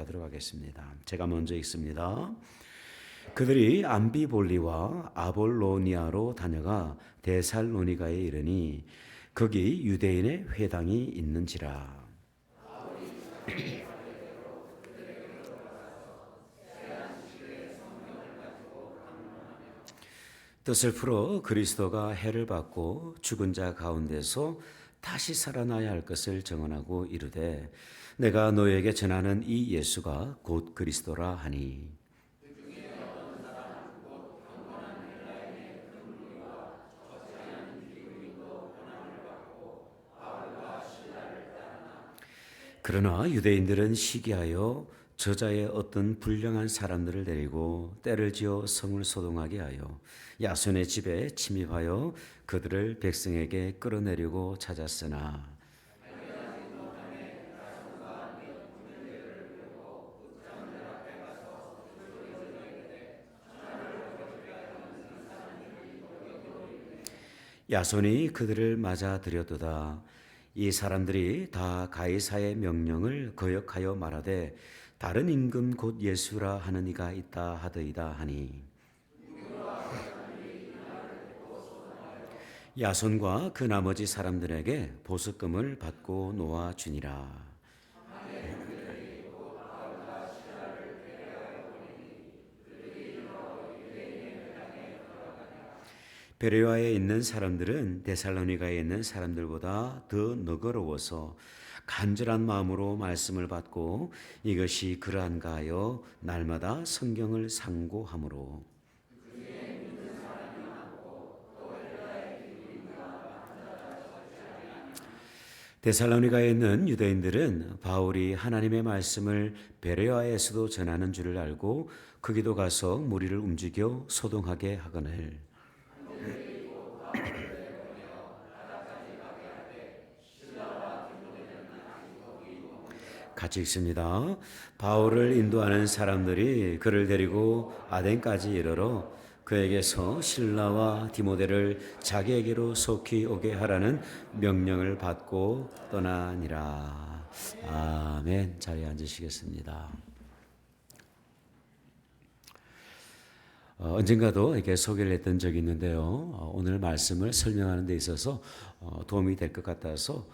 봉독하도록 하겠습니다. 제가 먼저 읽습니다. 그들이 암비볼리와 아볼로니아로 다녀가 데살로니가에 이르니 거기 유대인의 회당이 있는지라. 뜻을 풀어 그리스도가 해를 받고 죽은 자 가운데서 다시 살아나야 할 것을 증언하고 이르되 내가 너에게 전하는 이 예수가 곧 그리스도라 하니. 그러나 유대인들은 시기하여 저자의 어떤 불량한 사람들을 데리고 때를 지어 성을 소동하게 하여 야손의 집에 침입하여 그들을 백성에게 끌어내리고 찾았으나 야손이 그들을 맞아들여도다. 이 사람들이 다 가이사의 명령을 거역하여 말하되 다른 임금 곧 예수라 하는 이가 있다 하더이다 하니. 야손과 그 나머지 사람들에게 보석금을 받고 놓아주니라. 베레아에 있는 사람들은 데살로니가에 있는 사람들보다 더 너그러워서 간절한 마음으로 말씀을 받고 이것이 그러한가 하여 날마다 성경을 상고하므로 데살로니가에 있는 유대인들은 바울이 하나님의 말씀을 베레아에서도 전하는 줄을 알고 거기도 가서 무리를 움직여 소동하게 하거늘. 같이 읽습니다. 바울을 인도하는 사람들이 그를 데리고 아덴까지 이르러 그에게서 실라와 디모데를 자기에게로 속히 오게 하라는 명령을 받고 떠나니라. 아멘. 자리에 앉으시겠습니다. 언젠가도 이렇게 소개를 했던 적이 있는데요. 오늘 말씀을 설명하는 데 있어서 도움이 될 것 같아서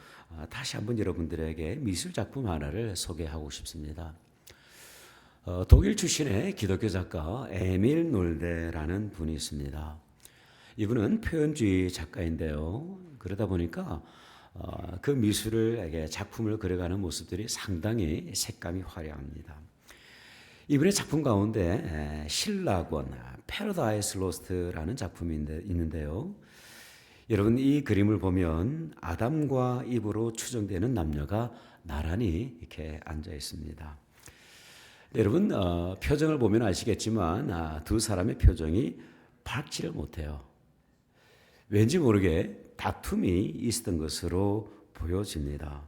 다시 한번 여러분들에게 미술 작품 하나를 소개하고 싶습니다. 독일 출신의 기독교 작가 에밀 놀데라는 분이 있습니다. 이분은 표현주의 작가인데요. 그러다 보니까 그 미술을 작품을 그려가는 모습들이 상당히 색감이 화려합니다. 이분의 작품 가운데 신라권 패러다이스 로스트라는 작품이 있는데요. 여러분 이 그림을 보면 아담과 이브로 추정되는 남녀가 나란히 이렇게 앉아 있습니다. 여러분 표정을 보면 아시겠지만 두 사람의 표정이 밝지를 못해요. 왠지 모르게 다툼이 있었던 것으로 보여집니다.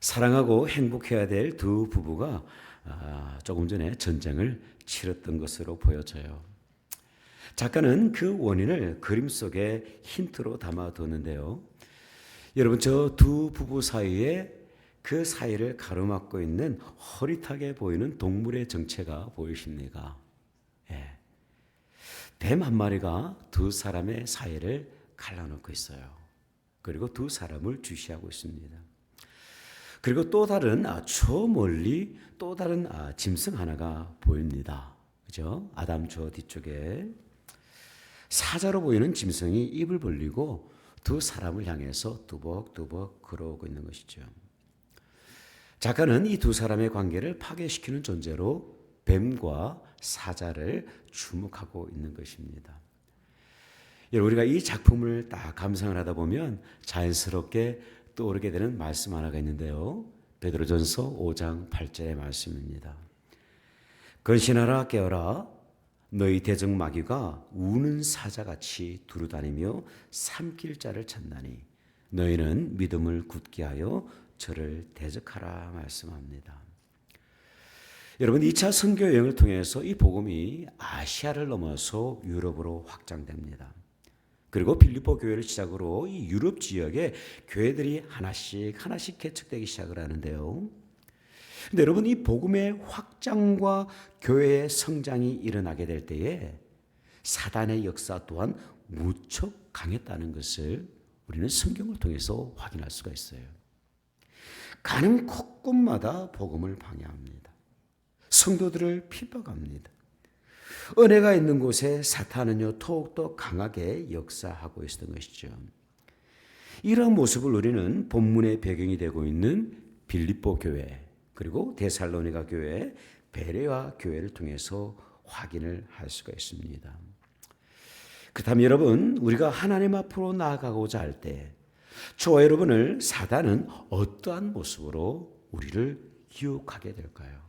사랑하고 행복해야 될 두 부부가 조금 전에 전쟁을 치렀던 것으로 보여져요. 작가는 그 원인을 그림 속에 힌트로 담아두는데요. 여러분 저 두 부부 사이에 그 사이를 가로막고 있는 허릿하게 보이는 동물의 정체가 보이십니까? 예. 뱀 한 마리가 두 사람의 사이를 갈라놓고 있어요. 그리고 두 사람을 주시하고 있습니다. 그리고 또 다른 저 멀리 또 다른 짐승 하나가 보입니다. 그죠? 아담 저 뒤쪽에 사자로 보이는 짐승이 입을 벌리고 두 사람을 향해서 두벅두벅 걸어오고 있는 것이죠. 작가는 이 두 사람의 관계를 파괴시키는 존재로 뱀과 사자를 주목하고 있는 것입니다. 여러분 우리가 이 작품을 딱 감상을 하다 보면 자연스럽게 떠오르게 되는 말씀 하나가 있는데요. 베드로전서 5장 8절의 말씀입니다. 근신하라 깨어라 너희 대적 마귀가 우는 사자같이 두루다니며 삼킬 자를 찾나니 너희는 믿음을 굳게 하여 저를 대적하라 말씀합니다. 여러분 2차 선교 여행을 통해서 이 복음이 아시아를 넘어서 유럽으로 확장됩니다. 그리고 빌립보 교회를 시작으로 이 유럽 지역에 교회들이 하나씩 개척되기 시작을 하는데요. 근데 여러분, 이 복음의 확장과 교회의 성장이 일어나게 될 때에 사단의 역사 또한 무척 강했다는 것을 우리는 성경을 통해서 확인할 수가 있어요. 가는 곳곳마다 복음을 방해합니다. 성도들을 핍박합니다. 은혜가 있는 곳에 사탄은요 더욱더 강하게 역사하고 있었던 것이죠. 이러한 모습을 우리는 본문의 배경이 되고 있는 빌립보 교회, 그리고 데살로니가 교회, 베레아 교회를 통해서 확인을 할 수가 있습니다. 그렇다면 여러분, 우리가 하나님 앞으로 나아가고자 할 때 저와 여러분을 사단은 어떠한 모습으로 우리를 유혹하게 될까요?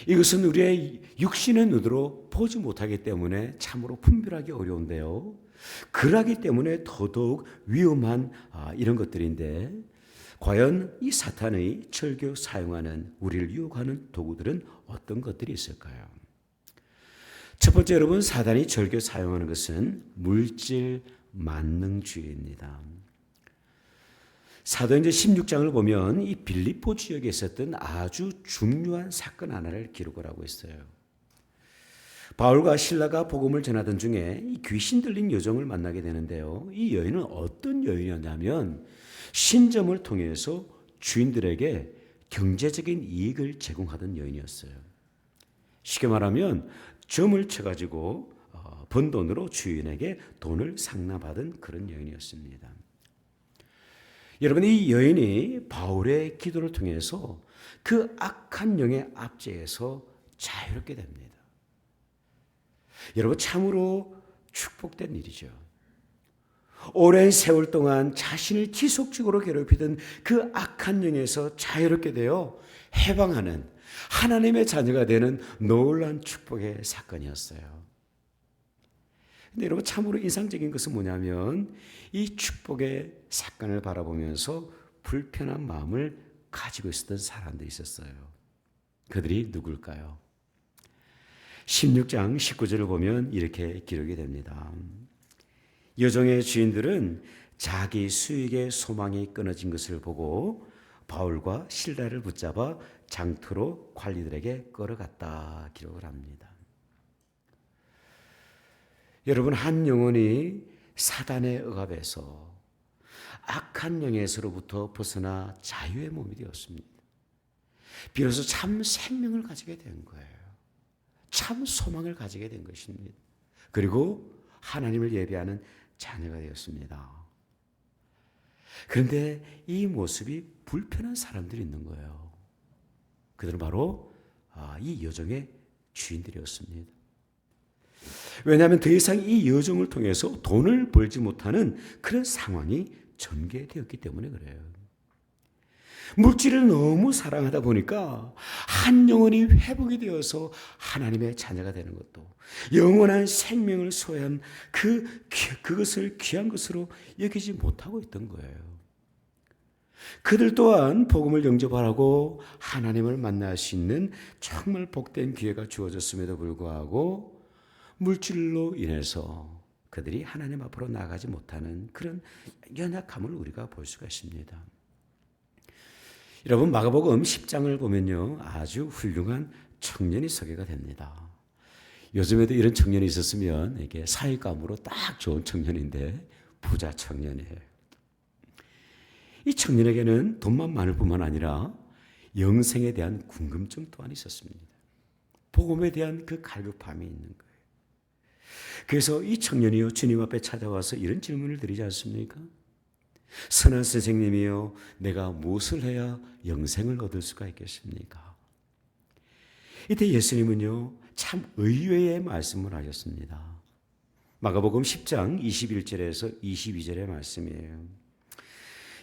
이것은 우리의 육신의 눈으로 보지 못하기 때문에 참으로 분별하기 어려운데요. 그러기 때문에 더더욱 위험한 이런 것들인데, 과연 이 사탄의 절교 사용하는 우리를 유혹하는 도구들은 어떤 것들이 있을까요? 첫 번째, 여러분, 사단이 절교 사용하는 것은 물질 만능주의입니다. 사도행전 16장을 보면 이 빌립보 지역에 있었던 아주 중요한 사건 하나를 기록을 하고 있어요. 바울과 실라가 복음을 전하던 중에 이 귀신 들린 여종을 만나게 되는데요. 이 여인은 어떤 여인이었냐면 신점을 통해서 주인들에게 경제적인 이익을 제공하던 여인이었어요. 쉽게 말하면 점을 쳐가지고 번 돈으로 주인에게 돈을 상납하던 그런 여인이었습니다. 여러분, 이 여인이 바울의 기도를 통해서 그 악한 영의 압제에서 자유롭게 됩니다. 여러분, 참으로 축복된 일이죠. 오랜 세월 동안 자신을 지속적으로 괴롭히던 그 악한 영에서 자유롭게 되어 해방하는 하나님의 자녀가 되는 놀라운 축복의 사건이었어요. 근데 여러분, 참으로 인상적인 것은 뭐냐면 이 축복의 사건을 바라보면서 불편한 마음을 가지고 있었던 사람들이 있었어요. 그들이 누굴까요? 16장 19절을 보면 이렇게 기록이 됩니다. 여종의 주인들은 자기 수익의 소망이 끊어진 것을 보고 바울과 실라를 붙잡아 장터로 관리들에게 끌어갔다 기록을 합니다. 여러분, 한 영혼이 사단의 억압에서 악한 영에서로부터 벗어나 자유의 몸이 되었습니다. 비로소 참 생명을 가지게 된 거예요. 참 소망을 가지게 된 것입니다. 그리고 하나님을 예배하는 자녀가 되었습니다. 그런데 이 모습이 불편한 사람들이 있는 거예요. 그들은 바로 이 여종의 주인들이었습니다. 왜냐하면 더 이상 이 여종을 통해서 돈을 벌지 못하는 그런 상황이 전개되었기 때문에 그래요. 물질을 너무 사랑하다 보니까 한 영혼이 회복이 되어서 하나님의 자녀가 되는 것도, 영원한 생명을 소유한 그것을 귀한 것으로 여기지 못하고 있던 거예요. 그들 또한 복음을 영접하라고 하나님을 만날 수 있는 정말 복된 기회가 주어졌음에도 불구하고 물질로 인해서 그들이 하나님 앞으로 나가지 못하는 그런 연약함을 우리가 볼 수가 있습니다. 여러분, 마가복음 10장을 보면요, 아주 훌륭한 청년이 소개가 됩니다. 요즘에도 이런 청년이 있었으면 이게 사익감으로 딱 좋은 청년인데 부자 청년이에요. 이 청년에게는 돈만 많을 뿐만 아니라 영생에 대한 궁금증 또한 있었습니다. 복음에 대한 그 갈급함이 있는 거예요. 그래서 이 청년이요, 주님 앞에 찾아와서 이런 질문을 드리지 않습니까? 선한 선생님이요, 내가 무엇을 해야 영생을 얻을 수가 있겠습니까? 이때 예수님은요, 참 의외의 말씀을 하셨습니다. 마가복음 10장 21절에서 22절의 말씀이에요.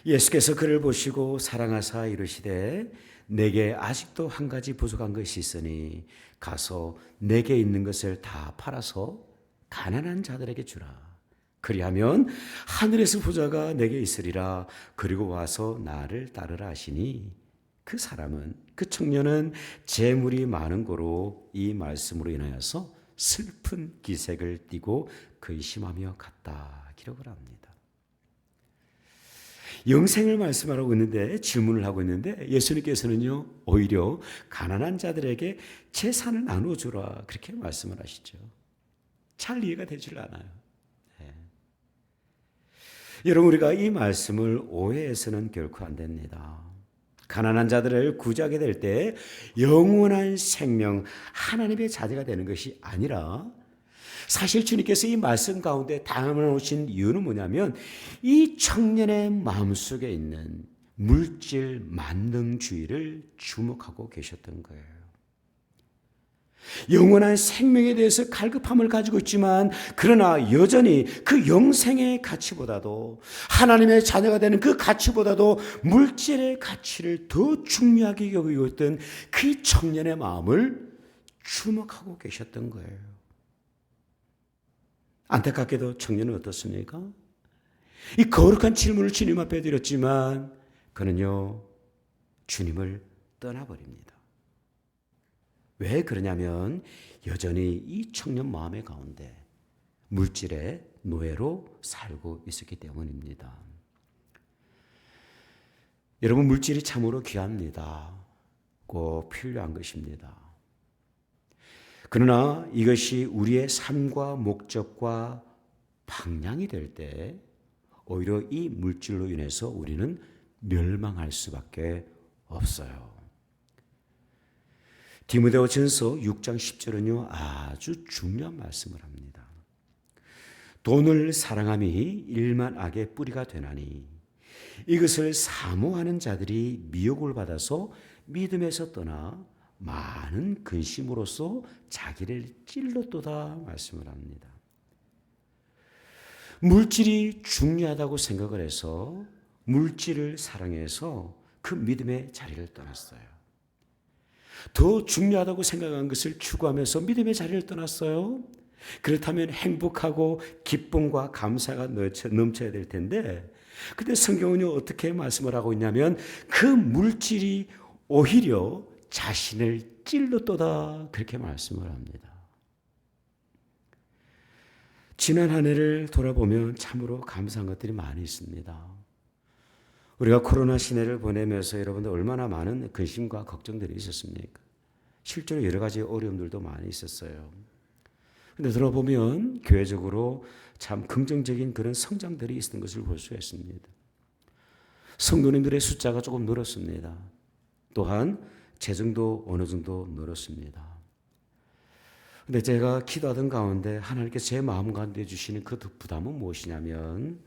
예수께서 그를 보시고 사랑하사 이르시되 내게 아직도 한 가지 부족한 것이 있으니 가서 내게 있는 것을 다 팔아서 가난한 자들에게 주라. 그리하면 하늘에서 부자가 내게 있으리라. 그리고 와서 나를 따르라 하시니 그 사람은, 그 청년은 재물이 많은 고로 이 말씀으로 인하여서 슬픈 기색을 띠고 근심하며 갔다 기록을 합니다. 영생을 말씀하고 있는데, 질문을 하고 있는데, 예수님께서는요 오히려 가난한 자들에게 재산을 나눠주라 그렇게 말씀을 하시죠. 잘 이해가 되질 않아요. 네. 여러분, 우리가 이 말씀을 오해해서는 결코 안 됩니다. 가난한 자들을 구제하게 될 때 영원한 생명, 하나님의 자녀가 되는 것이 아니라, 사실 주님께서 이 말씀 가운데 담아놓으신 이유는 뭐냐면, 이 청년의 마음속에 있는 물질 만능주의를 주목하고 계셨던 거예요. 영원한 생명에 대해서 갈급함을 가지고 있지만, 그러나 여전히 그 영생의 가치보다도, 하나님의 자녀가 되는 그 가치보다도 물질의 가치를 더 중요하게 여기고 있던 그 청년의 마음을 주목하고 계셨던 거예요. 안타깝게도 청년은 어떻습니까? 이 거룩한 질문을 주님 앞에 드렸지만 그는요 주님을 떠나버립니다. 왜 그러냐면 여전히 이 청년 마음의 가운데 물질의 노예로 살고 있었기 때문입니다. 여러분, 물질이 참으로 귀합니다. 꼭 필요한 것입니다. 그러나 이것이 우리의 삶과 목적과 방향이 될 때 오히려 이 물질로 인해서 우리는 멸망할 수밖에 없어요. 디모데후전서 6장 10절은요 아주 중요한 말씀을 합니다. 돈을 사랑함이 일만 악의 뿌리가 되나니 이것을 사모하는 자들이 미혹을 받아서 믿음에서 떠나 많은 근심으로써 자기를 찔렀도다 말씀을 합니다. 물질이 중요하다고 생각을 해서 물질을 사랑해서 그 믿음의 자리를 떠났어요. 더 중요하다고 생각한 것을 추구하면서 믿음의 자리를 떠났어요. 그렇다면 행복하고 기쁨과 감사가 넘쳐야 될 텐데, 근데 성경은 어떻게 말씀을 하고 있냐면 그 물질이 오히려 자신을 찔렀도다 그렇게 말씀을 합니다. 지난 한 해를 돌아보면 참으로 감사한 것들이 많이 있습니다. 우리가 코로나 시대를 보내면서 여러분들 얼마나 많은 근심과 걱정들이 있었습니까? 실제로 여러 가지 어려움들도 많이 있었어요. 근데 들어보면 교회적으로 참 긍정적인 그런 성장들이 있었던 것을 볼 수 있습니다. 성도님들의 숫자가 조금 늘었습니다. 또한 재정도 어느 정도 늘었습니다. 근데 제가 기도하던 가운데 하나님께서 제 마음 가운데 주시는 그 부담은 무엇이냐면,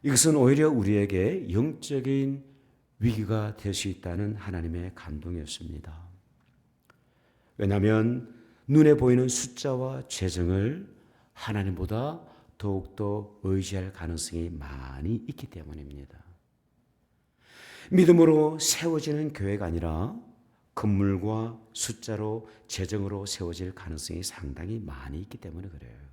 이것은 오히려 우리에게 영적인 위기가 될 수 있다는 하나님의 감동이었습니다. 왜냐하면 눈에 보이는 숫자와 재정을 하나님보다 더욱더 의지할 가능성이 많이 있기 때문입니다. 믿음으로 세워지는 교회가 아니라 건물과 숫자로 재정으로 세워질 가능성이 상당히 많이 있기 때문에 그래요.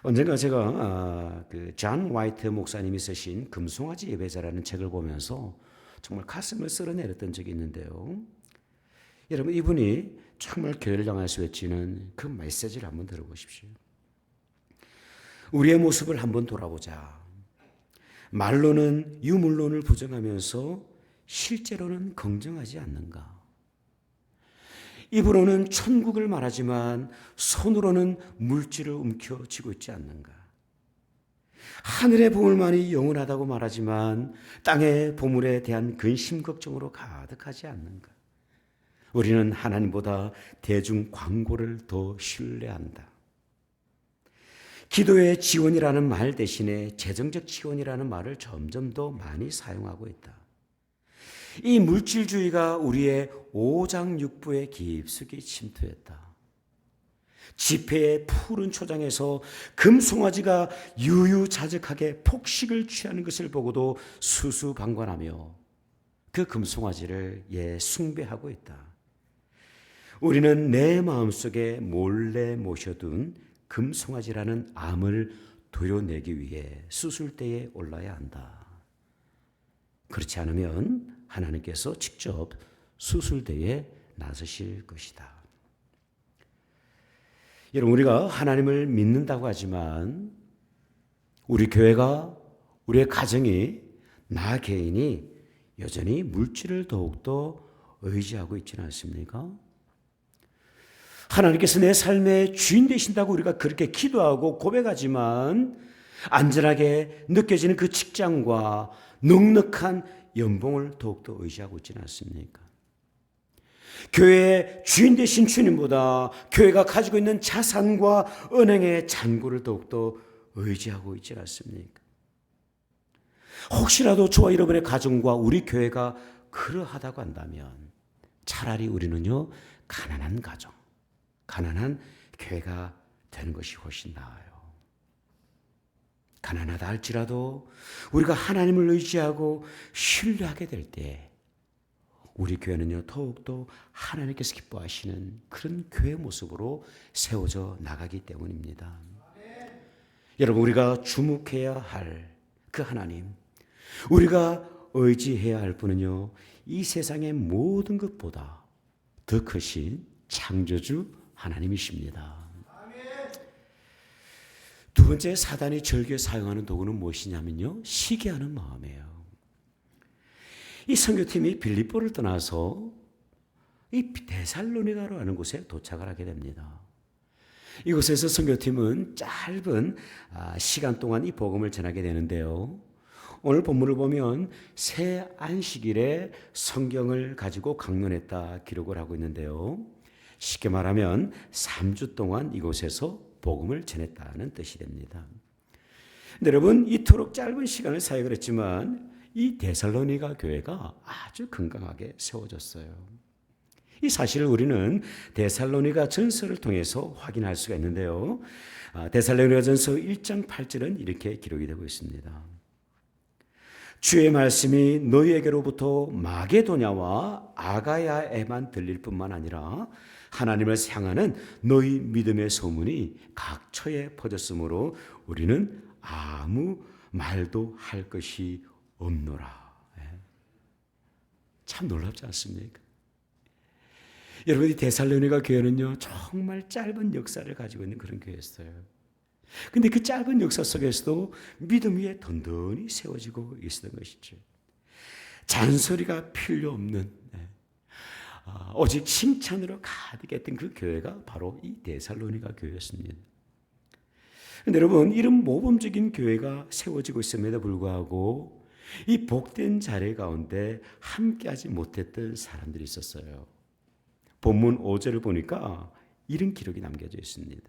언젠가 제가 존 화이트 목사님이 쓰신 금송아지 예배자라는 책을 보면서 정말 가슴을 쓸어내렸던 적이 있는데요. 여러분, 이분이 정말 교회를 향해서 외치는 그 메시지를 한번 들어보십시오. 우리의 모습을 한번 돌아보자. 말로는 유물론을 부정하면서 실제로는 긍정하지 않는가? 입으로는 천국을 말하지만 손으로는 물질을 움켜쥐고 있지 않는가? 하늘의 보물만이 영원하다고 말하지만 땅의 보물에 대한 근심 걱정으로 가득하지 않는가? 우리는 하나님보다 대중 광고를 더 신뢰한다. 기도의 지원이라는 말 대신에 재정적 지원이라는 말을 점점 더 많이 사용하고 있다. 이 물질주의가 우리의 오장육부에 깊숙이 침투했다. 집회의 푸른 초장에서 금송아지가 유유자적하게 폭식을 취하는 것을 보고도 수수방관하며 그 금송아지를 숭배하고 있다. 우리는 내 마음속에 몰래 모셔둔 금송아지라는 암을 도려내기 위해 수술대에 올라야 한다. 그렇지 않으면 하나님께서 직접 수술대에 나서실 것이다. 여러분, 우리가 하나님을 믿는다고 하지만 우리 교회가 우리의 가정이, 나 개인이 여전히 물질을 더욱더 의지하고 있지는 않습니까? 하나님께서 내 삶의 주인 되신다고 우리가 그렇게 기도하고 고백하지만 안전하게 느껴지는 그 직장과 넉넉한 연봉을 더욱더 의지하고 있지는 않습니까? 교회의 주인 되신 주님보다 교회가 가지고 있는 자산과 은행의 잔고를 더욱더 의지하고 있지 않습니까? 혹시라도 저와 여러분의 가정과 우리 교회가 그러하다고 한다면 차라리 우리는요, 가난한 가정, 가난한 교회가 되는 것이 훨씬 나아요. 가난하다 할지라도 우리가 하나님을 의지하고 신뢰하게 될 때 우리 교회는요, 더욱더 하나님께서 기뻐하시는 그런 교회 모습으로 세워져 나가기 때문입니다. 여러분, 우리가 주목해야 할 그 하나님, 우리가 의지해야 할 분은요, 이 세상의 모든 것보다 더 크신 창조주 하나님이십니다. 두 번째, 사단이 절기에 사용하는 도구는 무엇이냐면요, 시기하는 마음이에요. 이 선교팀이 빌립보를 떠나서 이 데살로니가로 하는 곳에 도착을 하게 됩니다. 이곳에서 선교팀은 짧은 시간 동안 이 복음을 전하게 되는데요. 오늘 본문을 보면 새 안식일에 성경을 가지고 강론했다 기록을 하고 있는데요. 쉽게 말하면 3주 동안 이곳에서 복음을 전했다는 뜻이 됩니다. 근데 여러분, 이토록 짧은 시간을 사역을 했지만 이 데살로니가 교회가 아주 건강하게 세워졌어요. 이 사실을 우리는 데살로니가 전서를 통해서 확인할 수가 있는데요. 데살로니가 전서 1장 8절은 이렇게 기록이 되고 있습니다. 주의 말씀이 너희에게로부터 마게도냐와 아가야에만 들릴 뿐만 아니라 하나님을 향하는 너희 믿음의 소문이 각처에 퍼졌으므로 우리는 아무 말도 할 것이 없노라. 참 놀랍지 않습니까? 여러분, 이 데살로니가 교회는요, 정말 짧은 역사를 가지고 있는 그런 교회였어요. 근데 그 짧은 역사 속에서도 믿음 위에 든든히 세워지고 있었던 것이죠. 잔소리가 필요 없는, 오직 칭찬으로 가득했던 그 교회가 바로 이 데살로니가 교회였습니다. 그런데 여러분, 이런 모범적인 교회가 세워지고 있음에도 불구하고 이 복된 자리 가운데 함께하지 못했던 사람들이 있었어요. 본문 5절을 보니까 이런 기록이 남겨져 있습니다.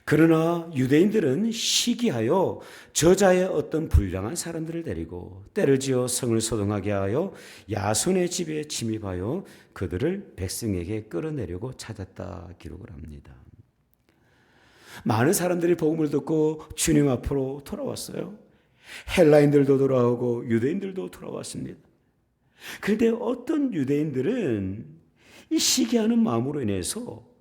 그러나 유대인들은 시기하여 저자의 어떤 불량한 사람들을 데리고 때를 지어 성을 소동하게 하여 야손의 집에 침입하여 그들을 백성에게 끌어내려고 찾았다 기록을 합니다. 많은 사람들이 복음을 듣고 주님 앞으로 돌아왔어요. 헬라인들도 돌아오고 유대인들도 돌아왔습니다. 그런데 어떤 유대인들은 이 시기하는 마음으로 인해서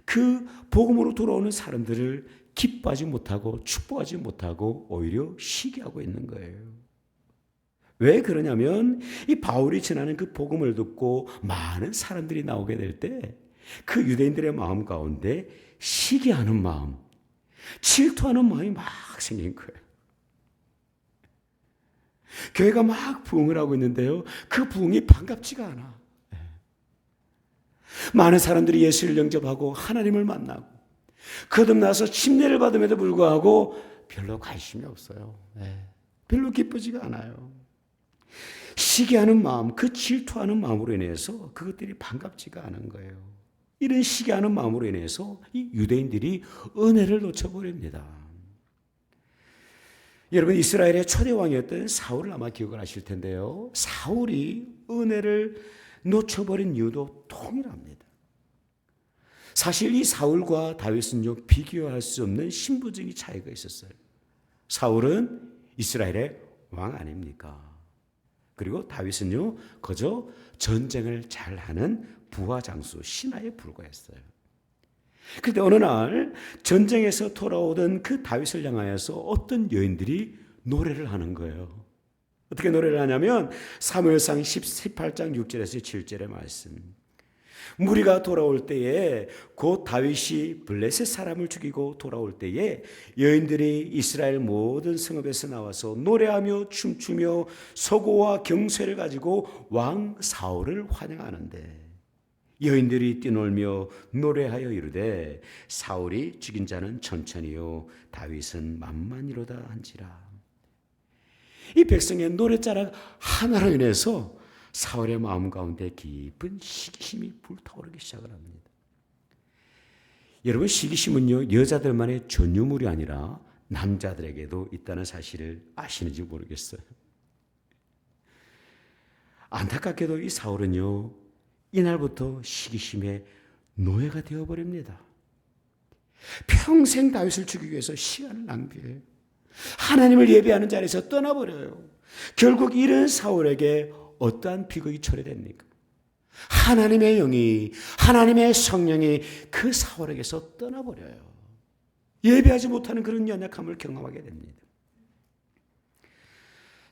그 복음으로 돌아오는 사람들을 기뻐하지 못하고 축복하지 못하고 오히려 시기하고 있는 거예요. 왜 그러냐면 이 바울이 전하는 그 복음을 듣고 많은 사람들이 나오게 될 때 그 유대인들의 마음 가운데 시기하는 마음, 질투하는 마음이 막 생긴 거예요. 교회가 막 부흥을 하고 있는데요, 그 부흥이 반갑지가 않아. 많은 사람들이 예수를 영접하고 하나님을 만나고 거듭나서 침례를 받음에도 불구하고 별로 관심이 없어요. 별로 기쁘지가 않아요. 시기하는 마음, 그 질투하는 마음으로 인해서 그것들이 반갑지가 않은 거예요. 이런 시기하는 마음으로 인해서 이 유대인들이 은혜를 놓쳐버립니다. 여러분, 이스라엘의 초대 왕이었던 사울을 아마 기억을 하실 텐데요. 사울이 은혜를 놓쳐버린 이유도 동일합니다. 사실 이 사울과 다윗은요, 비교할 수 없는 신부적인 차이가 있었어요. 사울은 이스라엘의 왕 아닙니까? 그리고 다윗은요, 그저 전쟁을 잘하는 부하장수, 신하에 불과했어요. 그런데 어느 날 전쟁에서 돌아오던 그 다윗을 향하여서 어떤 여인들이 노래를 하는 거예요. 어떻게 노래를 하냐면 사무엘상 18장 6절에서 7절의 말씀. 무리가 돌아올 때에 곧 다윗이 블레셋 사람을 죽이고 돌아올 때에 여인들이 이스라엘 모든 성읍에서 나와서 노래하며 춤추며 소고와 경쇠를 가지고 왕 사울을 환영하는데 여인들이 뛰놀며 노래하여 이르되 사울이 죽인 자는 천천히요 다윗은 만만이로다 한지라. 이 백성의 노래자락 하나로 인해서 사울의 마음 가운데 깊은 시기심이 불타오르기 시작을 합니다. 여러분, 시기심은요 여자들만의 전유물이 아니라 남자들에게도 있다는 사실을 아시는지 모르겠어요. 안타깝게도 이 사울은요 이날부터 시기심의 노예가 되어버립니다. 평생 다윗을 죽이기 위해서 시간을 낭비해요. 하나님을 예배하는 자리에서 떠나버려요. 결국 이런 사울에게 어떠한 비극이 초래됩니까? 하나님의 영이, 하나님의 성령이 그 사울에게서 떠나버려요. 예배하지 못하는 그런 연약함을 경험하게 됩니다.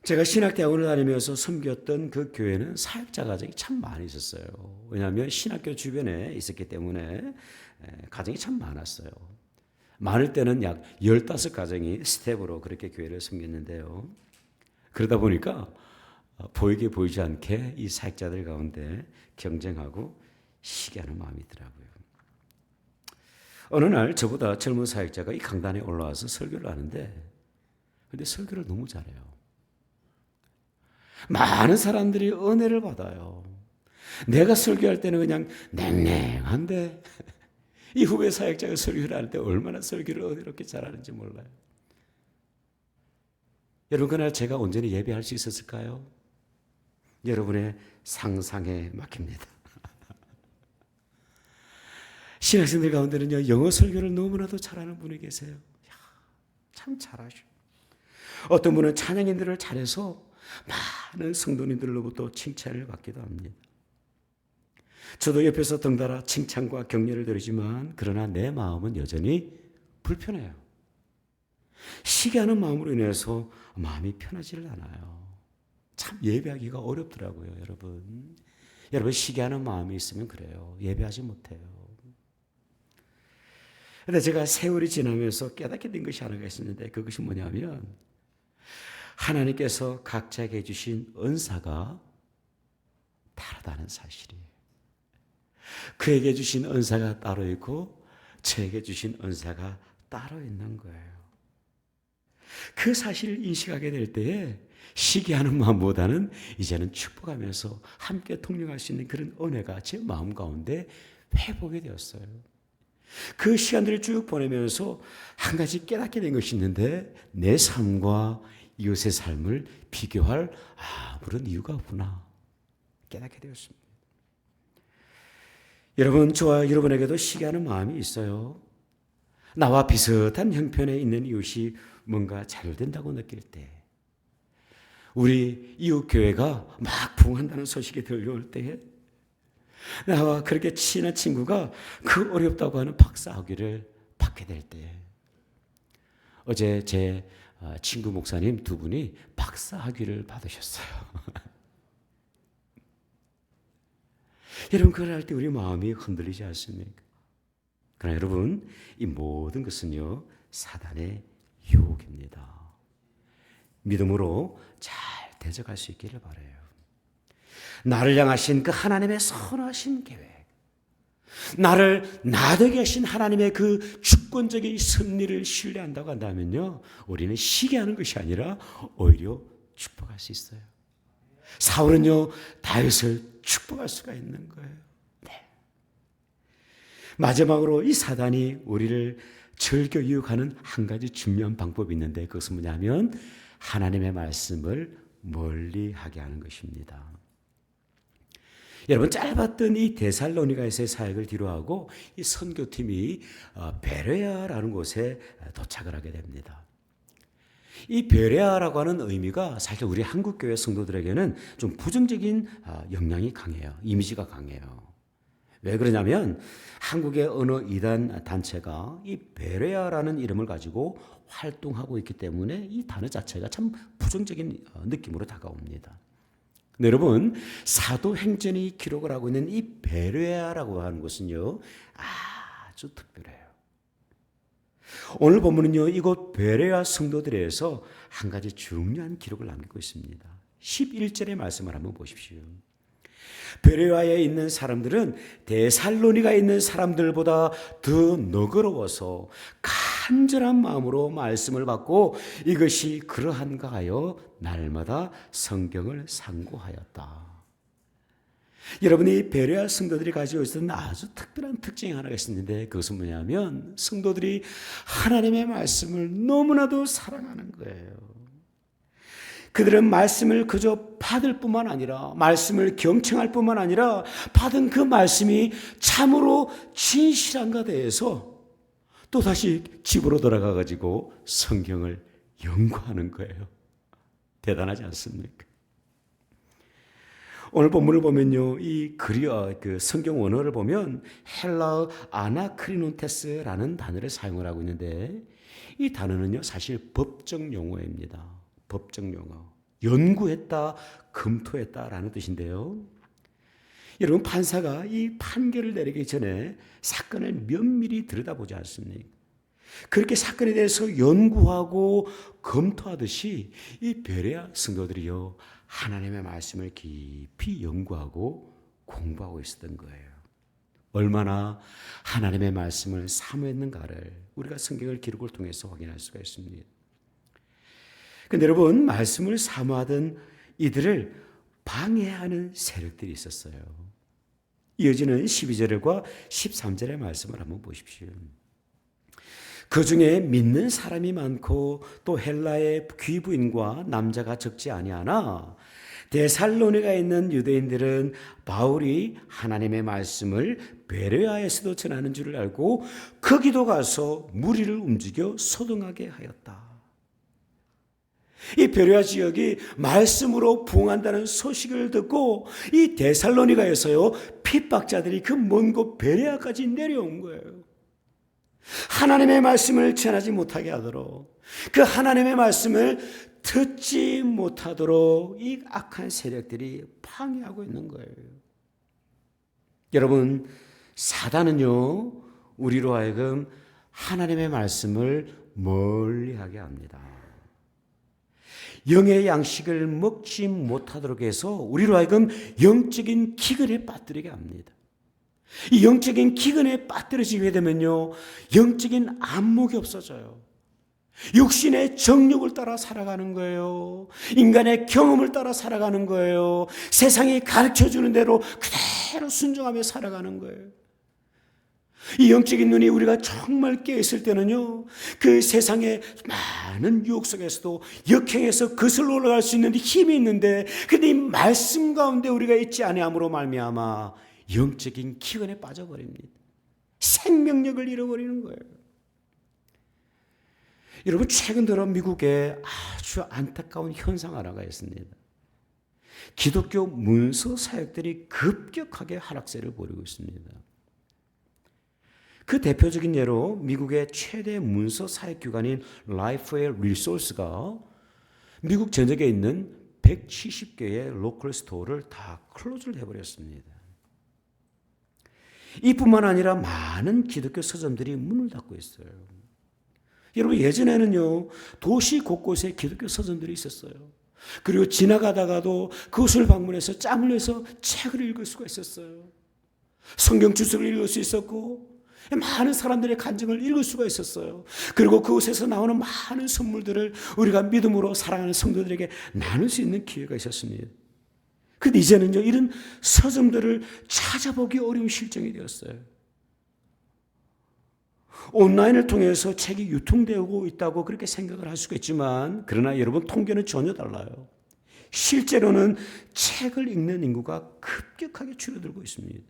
제가 신학대학원을 다니면서 섬겼던 그 교회는 사역자 가정이 참 많이 있었어요. 왜냐하면 신학교 주변에 있었기 때문에 가정이 참 많았어요. 많을 때는 약 15가정이 스텝으로 그렇게 교회를 섬겼는데요. 그러다 보니까 보이게 보이지 않게 이 사역자들 가운데 경쟁하고 시기하는 마음이 있더라고요. 어느 날 저보다 젊은 사역자가 이 강단에 올라와서 설교를 하는데 근데 설교를 너무 잘해요. 많은 사람들이 은혜를 받아요. 내가 설교할 때는 그냥 냉랭한데 이 후배 사역자가 설교를 할 때 얼마나 설교를 은혜롭게 잘하는지 몰라요. 여러분, 그날 제가 온전히 예배할 수 있었을까요? 여러분의 상상에 맡깁니다. 신학생들 가운데는요 영어 설교를 너무나도 잘하는 분이 계세요. 참 잘하셔. 어떤 분은 찬양인들을 잘해서 많은 성도님들로부터 칭찬을 받기도 합니다. 저도 옆에서 덩달아 칭찬과 격려를 드리지만 그러나 내 마음은 여전히 불편해요. 시기하는 마음으로 인해서 마음이 편하지를 않아요. 참 예배하기가 어렵더라고요, 여러분. 여러분, 시기하는 마음이 있으면 그래요. 예배하지 못해요. 그런데 제가 세월이 지나면서 깨닫게 된 것이 하나가 있었는데 그것이 뭐냐면 하나님께서 각자에게 주신 은사가 다르다는 사실이에요. 그에게 주신 은사가 따로 있고 저에게 주신 은사가 따로 있는 거예요. 그 사실을 인식하게 될 때에 시기하는 마음보다는 이제는 축복하면서 함께 동행할 수 있는 그런 은혜가 제 마음 가운데 회복이 되었어요. 그 시간들을 쭉 보내면서 한 가지 깨닫게 된 것이 있는데 내 삶과 이웃의 삶을 비교할 아무런 이유가 없구나 깨닫게 되었습니다. 여러분, 저와 여러분에게도 시기하는 마음이 있어요. 나와 비슷한 형편에 있는 이웃이 뭔가 잘 된다고 느낄 때, 우리 이웃 교회가 막 부흥한다는 소식이 들려올 때에 나와 그렇게 친한 친구가 그 어렵다고 하는 박사학위를 받게 될 때, 어제 제 친구 목사님 두 분이 박사학위를 받으셨어요. 여러분, 그걸 할 때 우리 마음이 흔들리지 않습니까? 그러나 여러분, 이 모든 것은요 사단의 유혹입니다. 믿음으로 잘 대적할 수 있기를 바라요. 나를 향하신 그 하나님의 선하신 계획, 나를 나되게 하신 하나님의 그 주권적인 섭리를 신뢰한다고 한다면요 우리는 시기하는 것이 아니라 오히려 축복할 수 있어요. 사울은요 다윗을 축복할 수가 있는 거예요. 네. 마지막으로 이 사단이 우리를 즐겨 유혹하는 한 가지 중요한 방법이 있는데 그것은 뭐냐면 하나님의 말씀을 멀리하게 하는 것입니다. 여러분, 짧았던 이 데살로니가에서의 사역을 뒤로하고 이 선교팀이 베레아라는 곳에 도착을 하게 됩니다. 이 베레아라고 하는 의미가 사실 우리 한국교회 성도들에게는 좀 부정적인 영향이 강해요. 이미지가 강해요. 왜 그러냐면 한국의 어느 이단 단체가 이 베레아라는 이름을 가지고 활동하고 있기 때문에 이 단어 자체가 참 부정적인 느낌으로 다가옵니다. 네, 여러분, 사도행전이 기록을 하고 있는 이 베레아라고 하는 곳은요, 아주 특별해요. 오늘 본문은요, 이곳 베레아 성도들에서 한 가지 중요한 기록을 남기고 있습니다. 11절의 말씀을 한번 보십시오. 베레아에 있는 사람들은 데살로니가에 있는 사람들보다 더 너그러워서 간절한 마음으로 말씀을 받고 이것이 그러한가 하여 날마다 성경을 상고하였다. 여러분이 베레아 성도들이 가지고 있었던 아주 특별한 특징이 하나가 있었는데 그것은 뭐냐면 성도들이 하나님의 말씀을 너무나도 사랑하는 거예요. 그들은 말씀을 그저 받을 뿐만 아니라 말씀을 경청할 뿐만 아니라 받은 그 말씀이 참으로 진실한가 대해서 또다시 집으로 돌아가 가지고 성경을 연구하는 거예요. 대단하지 않습니까? 오늘 본문을 보면요, 이 그리어 그 성경 원어를 보면 헬라어 아나크리논테스라는 단어를 사용을 하고 있는데 이 단어는요 사실 법적 용어입니다. 법적 용어. 연구했다, 검토했다라는 뜻인데요. 여러분 판사가 이 판결을 내리기 전에 사건을 면밀히 들여다보지 않습니까? 그렇게 사건에 대해서 연구하고 검토하듯이 이 베레아 성도들이요 하나님의 말씀을 깊이 연구하고 공부하고 있었던 거예요. 얼마나 하나님의 말씀을 사모했는가를 우리가 성경을 기록을 통해서 확인할 수가 있습니다. 근데 여러분 말씀을 사모하던 이들을 방해하는 세력들이 있었어요. 이어지는 12절과 13절의 말씀을 한번 보십시오. 그 중에 믿는 사람이 많고 또 헬라의 귀부인과 남자가 적지 아니하나 데살로니가에 있는 유대인들은 바울이 하나님의 말씀을 베레아에서도 전하는 줄을 알고 거기도 가서 무리를 움직여 소동하게 하였다. 이 베레아 지역이 말씀으로 부흥한다는 소식을 듣고 이 데살로니가에서요 핍박자들이 그 먼 곳 베레아까지 내려온 거예요. 하나님의 말씀을 전하지 못하게 하도록 그 하나님의 말씀을 듣지 못하도록 이 악한 세력들이 방해하고 있는 거예요. 여러분 사단은요 우리로 하여금 하나님의 말씀을 멀리하게 합니다. 영의 양식을 먹지 못하도록 해서 우리로 하여금 영적인 기근에 빠뜨리게 합니다. 이 영적인 기근에 빠뜨려지게 되면요 영적인 안목이 없어져요. 육신의 정욕을 따라 살아가는 거예요. 인간의 경험을 따라 살아가는 거예요. 세상이 가르쳐주는 대로 그대로 순종하며 살아가는 거예요. 이 영적인 눈이 우리가 정말 깨어있을 때는요 그 세상의 많은 유혹 속에서도 역행해서 거슬러 올라갈 수 있는 힘이 있는데 근데 이 말씀 가운데 우리가 있지 아니함으로 말미암아 영적인 기근에 빠져버립니다. 생명력을 잃어버리는 거예요. 여러분 최근 들어 미국에 아주 안타까운 현상 하나가 있습니다. 기독교 문서 사역들이 급격하게 하락세를 보이고 있습니다. 그 대표적인 예로 미국의 최대 문서 사역 기관인 라이프웨이 리소스가 미국 전역에 있는 170개의 로컬 스토어를 다 클로즈를 해버렸습니다. 이뿐만 아니라 많은 기독교 서점들이 문을 닫고 있어요. 여러분 예전에는요 도시 곳곳에 기독교 서점들이 있었어요. 그리고 지나가다가도 그곳을 방문해서 짬을 내서 책을 읽을 수가 있었어요. 성경 주석을 읽을 수 있었고 많은 사람들의 간증을 읽을 수가 있었어요. 그리고 그곳에서 나오는 많은 선물들을 우리가 믿음으로 사랑하는 성도들에게 나눌 수 있는 기회가 있었습니다. 그런데 이제는요 이런 서점들을 찾아보기 어려운 실정이 되었어요. 온라인을 통해서 책이 유통되고 있다고 그렇게 생각을 할 수가 있지만 그러나 여러분 통계는 전혀 달라요. 실제로는 책을 읽는 인구가 급격하게 줄어들고 있습니다.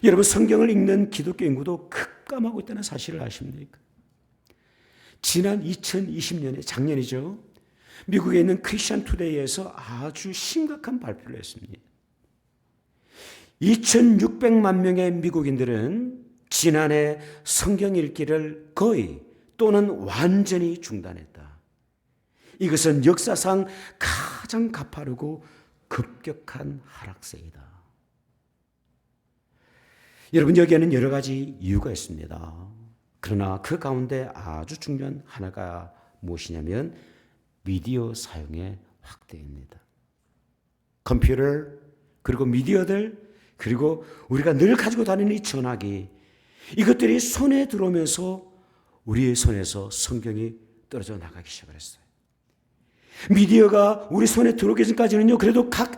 여러분 성경을 읽는 기독교 인구도 급감하고 있다는 사실을 아십니까? 지난 2020년에 작년이죠. 미국에 있는 크리스천 투데이에서 아주 심각한 발표를 했습니다. 2600만 명의 미국인들은 지난해 성경 읽기를 거의 또는 완전히 중단했다. 이것은 역사상 가장 가파르고 급격한 하락세이다. 여러분, 여기에는 여러 가지 이유가 있습니다. 그러나 그 가운데 아주 중요한 하나가 무엇이냐면 미디어 사용의 확대입니다. 컴퓨터, 그리고 미디어들, 그리고 우리가 늘 가지고 다니는 이 전화기, 이것들이 손에 들어오면서 우리의 손에서 성경이 떨어져 나가기 시작했어요. 미디어가 우리 손에 들어오기 전까지는요, 그래도 각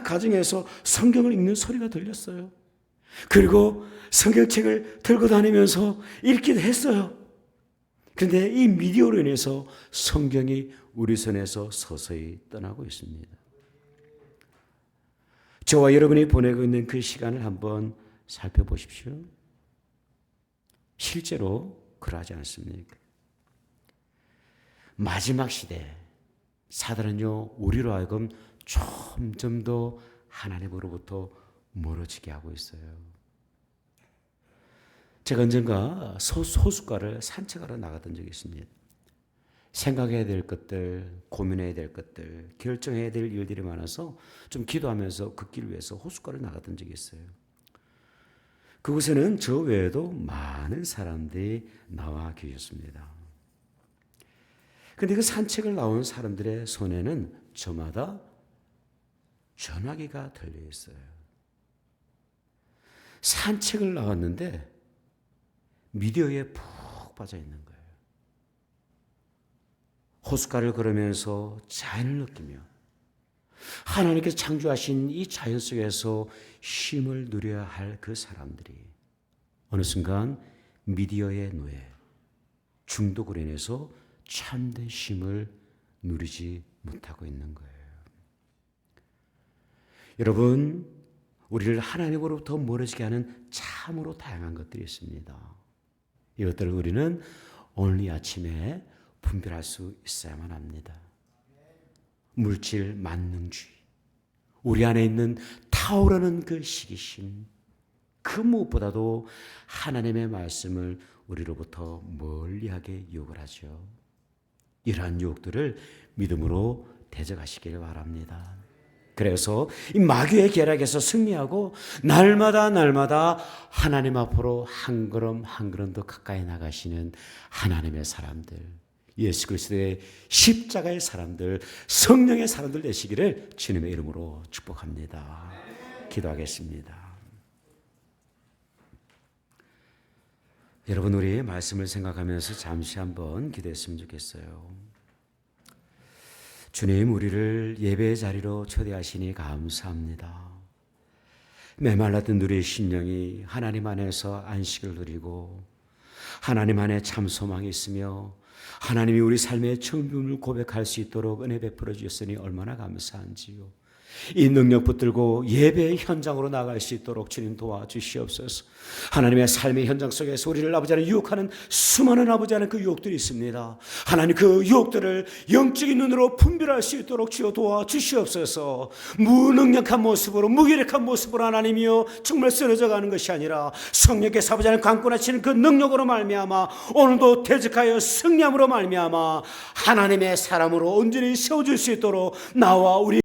가정에서 성경을 읽는 소리가 들렸어요. 그리고 성경책을 들고 다니면서 읽기도 했어요. 그런데 이 미디어로 인해서 성경이 우리 손에서 서서히 떠나고 있습니다. 저와 여러분이 보내고 있는 그 시간을 한번 살펴보십시오. 실제로 그러하지 않습니까? 마지막 시대, 사단은요, 우리로 하여금 점점 더 하나님으로부터 멀어지게 하고 있어요. 제가 언젠가 호숫가를 산책하러 나갔던 적이 있습니다. 생각해야 될 것들, 고민해야 될 것들, 결정해야 될 일들이 많아서 좀 기도하면서 걷기를 위해서 호숫가를 나갔던 적이 있어요. 그곳에는 저 외에도 많은 사람들이 나와 계셨습니다. 그런데 그 산책을 나온 사람들의 손에는 저마다 전화기가 들려 있어요. 산책을 나왔는데 미디어에 푹 빠져 있는 거예요. 호숫가를 걸으면서 자연을 느끼며 하나님께서 창조하신 이 자연 속에서 쉼을 누려야 할 그 사람들이 어느 순간 미디어의 노예, 중독으로 인해서 참된 쉼을 누리지 못하고 있는 거예요. 여러분, 우리를 하나님으로부터 멀어지게 하는 참으로 다양한 것들이 있습니다. 이것들을 우리는 오늘 이 아침에 분별할 수 있어야만 합니다. 물질 만능주의, 우리 안에 있는 타오르는 그 시기심, 그 무엇보다도 하나님의 말씀을 우리로부터 멀리하게 유혹을 하죠. 이러한 유혹들을 믿음으로 대적하시길 바랍니다. 그래서 이 마귀의 계략에서 승리하고 날마다 하나님 앞으로 한 걸음 한 걸음 더 가까이 나가시는 하나님의 사람들, 예수 그리스도의 십자가의 사람들, 성령의 사람들 되시기를 주님의 이름으로 축복합니다. 기도하겠습니다. 여러분, 우리 말씀을 생각하면서 잠시 한번 기도했으면 좋겠어요. 주님, 우리를 예배의 자리로 초대하시니 감사합니다. 메말랐던 우리의 심령이 하나님 안에서 안식을 누리고 하나님 안에 참 소망이 있으며 하나님이 우리 삶의 청중을 고백할 수 있도록 은혜 베풀어 주셨으니 얼마나 감사한지요. 이 능력 붙들고 예배의 현장으로 나갈 수 있도록 주님 도와주시옵소서. 하나님의 삶의 현장 속에서 우리를 아버지 하나님 유혹하는 수많은 아버지 하나님 그 유혹들이 있습니다. 하나님 그 유혹들을 영적인 눈으로 분별할 수 있도록 주여 도와주시옵소서. 무능력한 모습으로, 무기력한 모습으로 하나님이여 정말 쓰러져 가는 것이 아니라 성령께서 아버지 하나님 강권하시는 그 능력으로 말미암아 오늘도 대적하여 승리함으로 말미암아 하나님의 사람으로 온전히 세워질 수 있도록 나와 우리